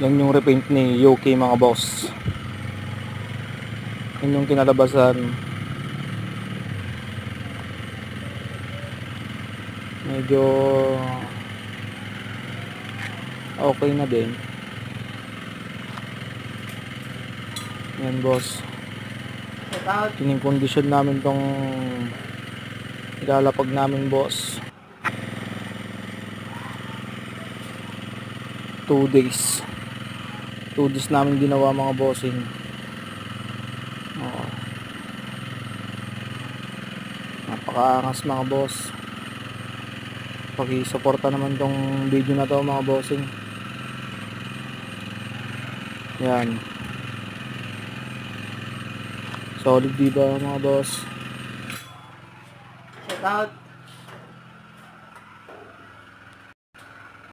Yan yung repaint ni UK mga boss. Yan yung kinalabasan. Medyo okay na din. Yan boss. Kining-condition namin tong ilalapag namin boss. 2 days. 2 days namin ginawa mga bossing. Oo. Napakaangas mga boss. Paki-suporta naman tong video na to mga bossing. Yan. Solid diba mga boss? Shout out.